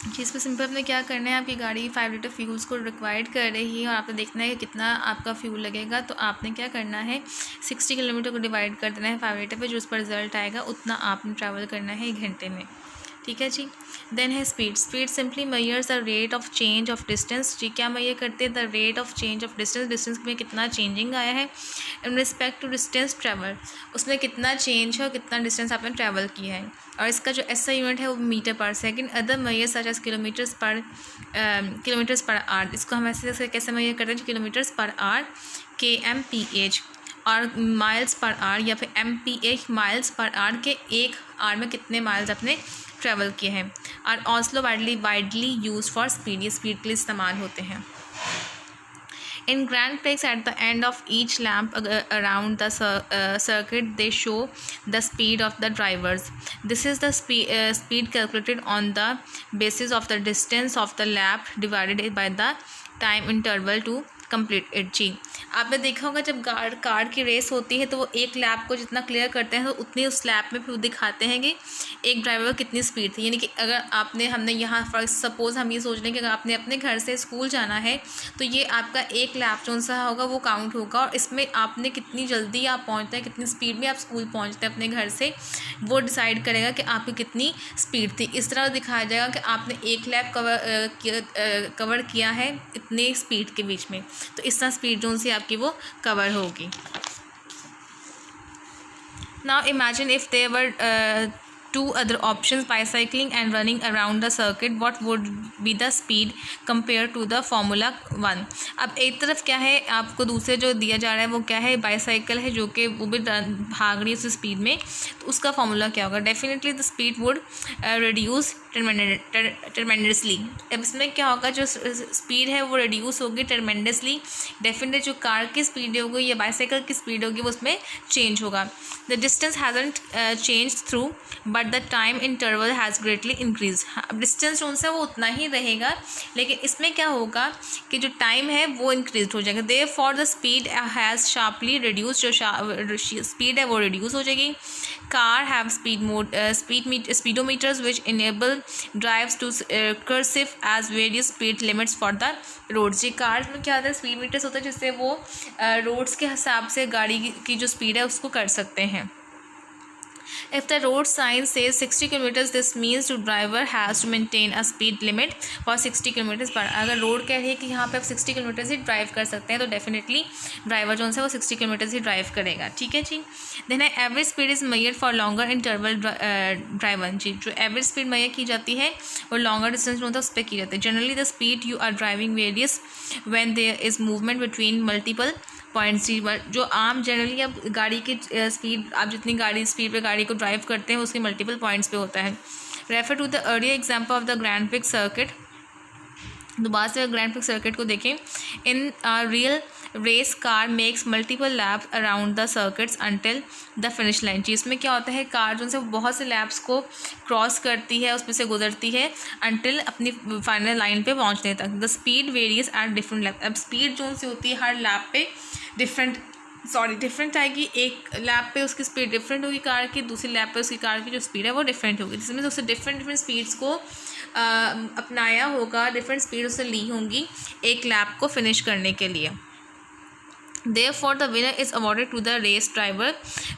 जी, इसमें सिंपल आपने क्या करना है, आपकी गाड़ी 5 लीटर फ्यूल्स को रिक्वायर्ड कर रही है और आपने देखना है कि कितना आपका फ्यूल लगेगा। तो आपने क्या करना है, 60 किलोमीटर को डिवाइड कर देना है 5 लीटर पे, जो उस पर रिजल्ट आएगा उतना आपने ट्रैवल करना है 1 घंटे में। ठीक है जी। देन है speed. Speed simply measures the rate of change of distance. जी, क्या मेजर करते हैं, the rate of change of distance, distance में कितना चेंजिंग आया है in respect to distance travel, उसमें कितना चेंज है और कितना डिस्टेंस आपने ट्रैवल किया है। और इसका जो एसआई यूनिट है वो metre per second. Other measure such as kilometres per hour, इसको हम ऐसे कैसे मेजर करते हैं, किलोमीटर्स पर आवर kmph, और माइल्स पर आवर या फिर mph माइल्स पर आवर के 1 आवर में कितने माइल्स अपने ट्रैवल किए हैं। और also widely use for speed, ये स्पीड के लिए इस्तेमाल होते हैं। In Grand Prix, at the end of each lap around the circuit, they show the speed of the drivers. This is the speed calculated on the basis of the distance of the lap divided by the time interval to complete it। जी, आपने देखा होगा जब car की race होती है तो वो एक लैप को जितना क्लियर करते हैं तो उतनी उस लैप में फिर दिखाते हैं कि एक ड्राइवर को कितनी स्पीड थी। यानी कि अगर हमने यहाँ फर्स्ट सपोज़ हम ये सोच लें कि अगर आपने अपने घर से स्कूल जाना है तो ये आपका एक लैप जो सा होगा वो काउंट होगा, और इसमें आपने कितनी जल्दी आप पहुँचते हैं, कितनी स्पीड में आप स्कूल पहुँचते हैं अपने घर से, वो डिसाइड करेगा कि आपकी कितनी स्पीड थी। इस तरह दिखाया जाएगा कि आपने एक लैप कवर किया है इतने स्पीड के बीच में, तो इस तरह स्पीड जोन से आपकी वो कवर होगी। Now imagine if there were 2 other options, bicycling and running around the circuit, what would be the speed compared to the Formula 1। अब एक तरफ क्या है, आपको दूसरे जो दिया जा रहा है वो क्या है, बाईसाइकिल है जो कि वो भी भाग रही है उस स्पीड में, तो उसका फॉर्मूला क्या होगा। Definitely the speed would reduce tremendously. अब इसमें क्या होगा, जो स्पीड है वो रिड्यूस होगी ट्रमेंडसली। डेफिनेटली जो कार की स्पीड होगी या बाईसाइकिल की स्पीड होगी वो उसमें चेंज होगा। The distance hasn't change through but the time interval has greatly increase. अब डिस्टेंस जो है वो उतना ही रहेगा, लेकिन इसमें क्या होगा कि जो टाइम है वो इंक्रीज हो जाएगा। Therefore the speed has sharply reduce, जो स्पीड है वो रिड्यूस हो जाएगी। Car have speedometers which enable drives to cursive as various speed limits for the roads. ये कार्स में क्या होता है, स्पीड मीटर्स होता है जिससे वो रोड्स के हिसाब से गाड़ी की जो स्पीड है उसको कर सकते हैं। If the road sign says 60 km, this means the driver has to maintain a speed limit for 60 km पर। अगर रोड कह रही है कि यहाँ पे आप 60 किलोमीटर ही ड्राइव कर सकते हैं तो डेफिनेटली ड्राइवर जो है वो 60 किलोमीटर ही ड्राइव करेगा। ठीक है जी। देन है average speed is measured for longer interval driver. जी, जो एवरेज स्पीड मेजर की जाती है वो लॉन्गर डिस्टेंस जो होता है उस पर की जाती है। Generally the speed you are driving varies when there is movement between multiple points. जो आम जनरली अब गाड़ी की स्पीड, आप जितनी गाड़ी स्पीड पे गाड़ी को ड्राइव करते हैं उसके मल्टीपल पॉइंट्स पे होता है। Refer to the earlier example of the grand prix circuit. दोबारा से ग्रैंड प्रिक्स सर्किट को देखें। In real race car makes multiple lap around the circuits until the finish line. जी, इसमें क्या होता है, कार जो है बहुत से लैप्स को क्रॉस करती है, उसमें से गुजरती है अंटिल अपनी फाइनल लाइन पे पहुंचने तक। The speed various at different lap. अब स्पीड जो से होती है हर लैप पे डिफरेंट आएगी। एक लैप पे उसकी स्पीड डिफरेंट होगी कार की, दूसरी लैप पे उसकी कार की जो स्पीड है वो डिफरेंट होगी। जिसमें उससे डिफरेंट स्पीड्स को अपनाया होगा, डिफरेंट स्पीड उससे ली होंगी एक लैप को फिनिश करने के लिए। Therefore, the winner is awarded to the race driver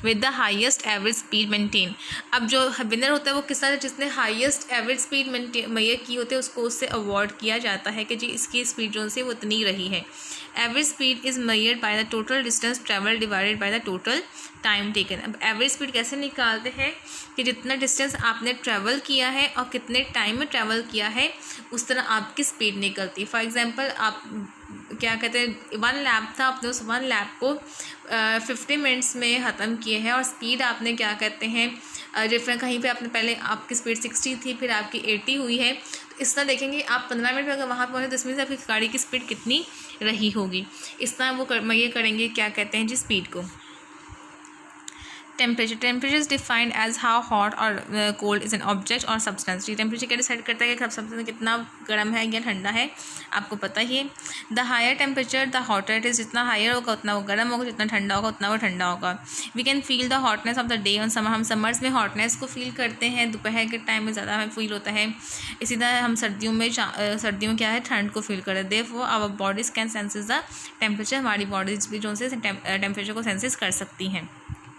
with the highest average speed maintained। अब जो विनर होता है वो किस तरह, जिसने हाईएस्ट एवरेज स्पीड मेजर की होती है उसको उससे अवार्ड किया जाता है कि जी इसकी स्पीड जो से वो इतनी रही है। Average speed is measured by the total distance travel divided by the total time taken. अब एवरेज स्पीड कैसे निकालते हैं कि जितना डिस्टेंस आपने ट्रैवल किया है और कितने टाइम में ट्रैवल किया है उस तरह आपकी स्पीड निकलती है। फॉर एग्जांपल, आप क्या कहते हैं 1 लैप था, आपने उस 1 लैप को 50 मिनट्स में ख़त्म किए हैं और स्पीड आपने क्या कहते हैं डिफरेंट, कहीं पे आपने पहले आपकी स्पीड 60 थी फिर आपकी 80 हुई है, तो इस तरह देखेंगे आप 15 मिनट में अगर वहाँ पहुँचे तो इसमें से आपकी गाड़ी की स्पीड कितनी रही होगी। इस तरह वो ये करेंगे क्या कहते हैं जी स्पीड को। Temperature is defined as how hot और कोल्ड इज एन ऑब्जेक्ट और सब्सटेंस। टेम्परेचर क्या डिसाइड करता है कि सब्सटेंस कितना गर्म है या ठंडा है, आपको पता ही है। The higher temperature the hotter it is, जितना हायर होगा उतना वो गर्म होगा, जितना ठंडा होगा उतना वो ठंडा होगा। We can feel the hotness of the day on summer, हम समर्स में हॉटनेस को फील करते हैं, दोपहर के टाइम में ज़्यादा हमें फील होता है। इसी तरह हम सर्दियों में क्या है, ठंड को फील करते हैं। Therefore our bodies can senses the temperature, हमारी बॉडीज भी जो से टेम्परेचर को सेंसेस कर सकती हैं।